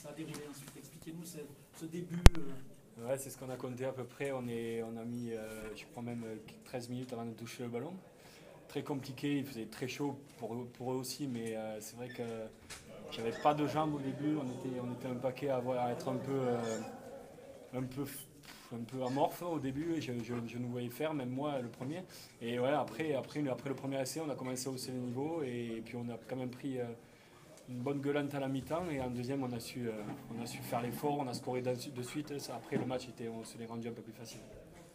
ça a déroulé ensuite? Expliquez-nous ce début. Ouais, c'est ce qu'on a compté à peu près. On a mis, je crois même 13 minutes avant de toucher le ballon. Très compliqué, il faisait très chaud pour eux aussi, mais c'est vrai que j'avais pas de jambes au début. On était un paquet à être un peu, un peu amorphe au début. Je nous voyais faire, même moi le premier. Et voilà, après le premier essai, on a commencé à hausser le niveau et puis on a quand même pris une bonne gueulante à la mi-temps. Et en deuxième, on a su faire l'effort, on a scoré de suite. Après, le match, on se l'est rendu un peu plus facile.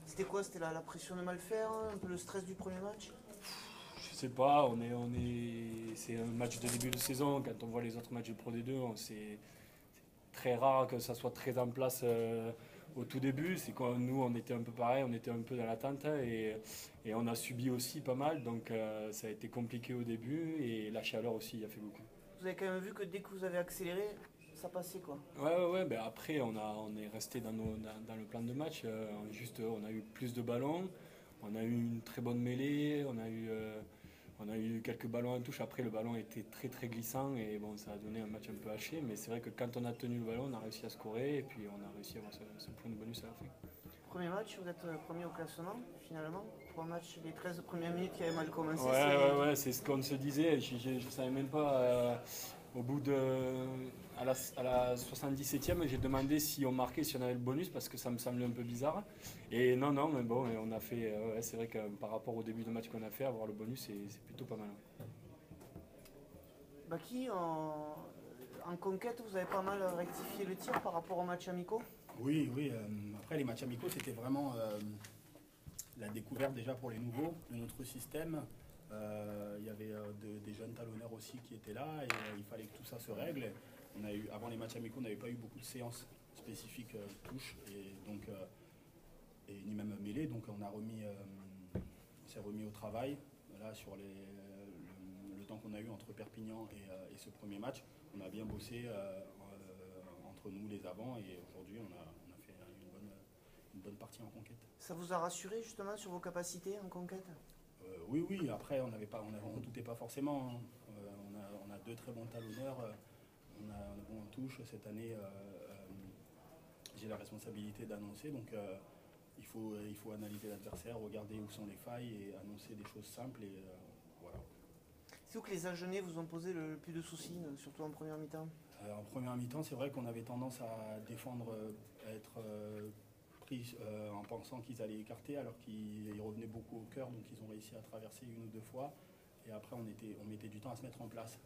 C'était quoi? C'était la pression de mal faire, un peu le stress du premier match? Je sais pas, c'est un match de début de saison. Quand on voit les autres matchs de Pro D2, c'est très rare que ça soit très en place au tout début. C'est quand nous, on était un peu pareil, on était un peu dans l'attente et on a subi aussi pas mal. Donc ça a été compliqué au début et la chaleur aussi a fait beaucoup. Vous avez quand même vu que dès que vous avez accéléré, ça passait quoi? Ouais. Ben après, on est resté dans le plan de match. On a eu plus de ballons, on a eu une très bonne mêlée, on a eu quelques ballons en touche. Après, le ballon était très très glissant et bon, ça a donné un match un peu haché. Mais c'est vrai que quand on a tenu le ballon, on a réussi à scorer et puis on a réussi à avoir ce point de bonus à la fin. Premier match, vous êtes premier au classement finalement. Pour un match, les 13 premières minutes qui avaient mal commencé. Ouais, c'est ce qu'on se disait. Je ne savais même pas. Au bout de. À la 77e, j'ai demandé si on marquait, si on avait le bonus, parce que ça me semblait un peu bizarre. Et non, mais bon, on a fait. C'est vrai que par rapport au début de match qu'on a fait, avoir le bonus, c'est plutôt pas mal. Baki, en conquête, vous avez pas mal rectifié le tir par rapport aux matchs amicaux? Oui. Après, les matchs amicaux, c'était vraiment la découverte déjà pour les nouveaux de notre système. Il y avait des jeunes talonneurs aussi qui étaient là et il fallait que tout ça se règle. Avant les matchs amicaux, on n'avait pas eu beaucoup de séances spécifiques touches et ni même mêlées. Donc on s'est remis au travail là sur le temps qu'on a eu entre Perpignan et ce premier match. On a bien bossé entre nous les avants et aujourd'hui on a fait une bonne partie en conquête. Ça vous a rassuré justement sur vos capacités en conquête? Oui. Après, on ne doutait pas forcément. Hein. On a deux très bons talonneurs. On a bon en touche. Cette année, j'ai la responsabilité d'annoncer. Donc, il faut analyser l'adversaire, regarder où sont les failles et annoncer des choses simples. Et voilà. C'est où que les Agenais vous ont posé le plus de soucis, surtout en première mi-temps? En première mi-temps, c'est vrai qu'on avait tendance à défendre, à être pris en pensant qu'ils allaient écarter alors qu'ils revenaient beaucoup au cœur, donc ils ont réussi à traverser une ou deux fois et après on mettait du temps à se mettre en place.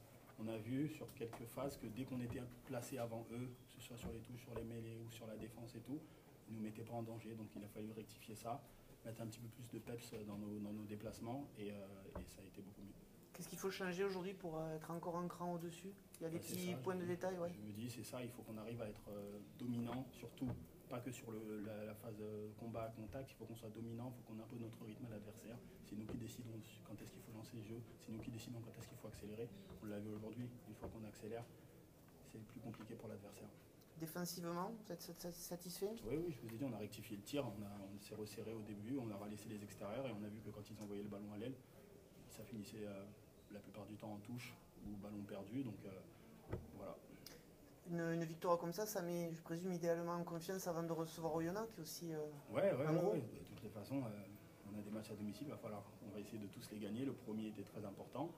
On a vu sur quelques phases que dès qu'on était placé avant eux, que ce soit sur les touches, sur les mêlées ou sur la défense et tout, ils ne nous mettaient pas en danger, donc il a fallu rectifier ça, mettre un petit peu plus de peps dans nos déplacements et ça a été beaucoup mieux. Qu'est-ce qu'il faut changer aujourd'hui pour être encore un cran au-dessus? Il y a des petits points de détail, ouais. Je me dis, c'est ça, il faut qu'on arrive à être dominant, surtout pas que sur la phase combat, contact, il faut qu'on soit dominant, il faut qu'on impose notre rythme à l'adversaire. C'est nous qui décidons quand est-ce qu'il faut lancer le jeu, c'est nous qui décidons quand est-ce qu'il faut accélérer. On l'a vu aujourd'hui, une fois qu'on accélère, c'est plus compliqué pour l'adversaire. Défensivement, vous êtes satisfait? Oui, je vous ai dit, on a rectifié le tir, on s'est resserré au début, on a laissé les extérieurs et on a vu que quand ils envoyaient le ballon à l'aile, ça finissait la plupart du temps en touche ou ballon perdu, donc voilà. Une victoire comme ça met, je présume, idéalement en confiance avant de recevoir Oyonnax, qui est aussi un gros. De toutes les façons, on a des matchs à domicile, on va essayer de tous les gagner. Le premier était très important.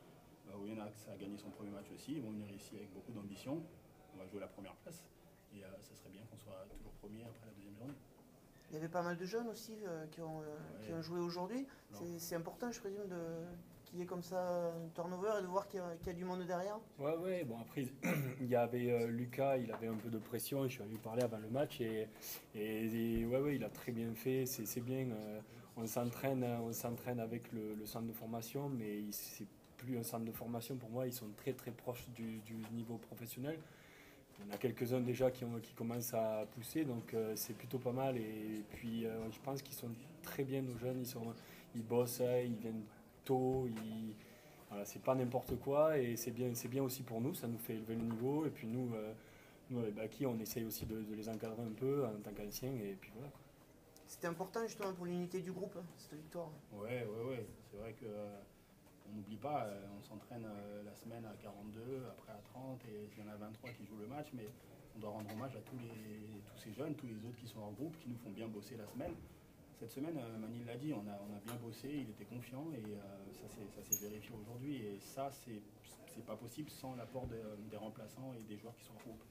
Oyonnax a gagné son premier match aussi, ils vont venir ici avec beaucoup d'ambition. On va jouer la première place et ça serait bien qu'on soit toujours premier après la deuxième journée. Il y avait pas mal de jeunes aussi qui ont joué aujourd'hui. C'est important, je présume, qu'il y ait comme ça un turnover et de voir qu'il y a du monde derrière. Ouais. Bon, après, il y avait Lucas, il avait un peu de pression. Je suis allé lui parler avant le match et il a très bien fait. C'est bien. On s'entraîne avec le centre de formation, mais c'est plus un centre de formation pour moi. Ils sont très très proches du niveau professionnel. Il y en a quelques-uns déjà qui commencent à pousser, donc c'est plutôt pas mal. Et puis je pense qu'ils sont très bien, nos jeunes. Ils bossent, ils viennent tôt. Voilà, c'est pas n'importe quoi et c'est bien aussi pour nous. Ça nous fait élever le niveau. Et puis nous avec Baki, on essaye aussi de les encadrer un peu en tant qu'anciens. Et puis voilà. C'était important justement pour l'unité du groupe, cette victoire. Ouais. C'est vrai que on n'oublie pas, on s'entraîne la semaine à 42, après à 30, et il y en a 23 qui jouent le match, mais on doit rendre hommage à tous ces jeunes, tous les autres qui sont en groupe, qui nous font bien bosser la semaine. Cette semaine, Manil l'a dit, on a bien bossé, il était confiant, et ça s'est vérifié aujourd'hui, et ça, c'est pas possible sans l'apport des remplaçants et des joueurs qui sont en groupe.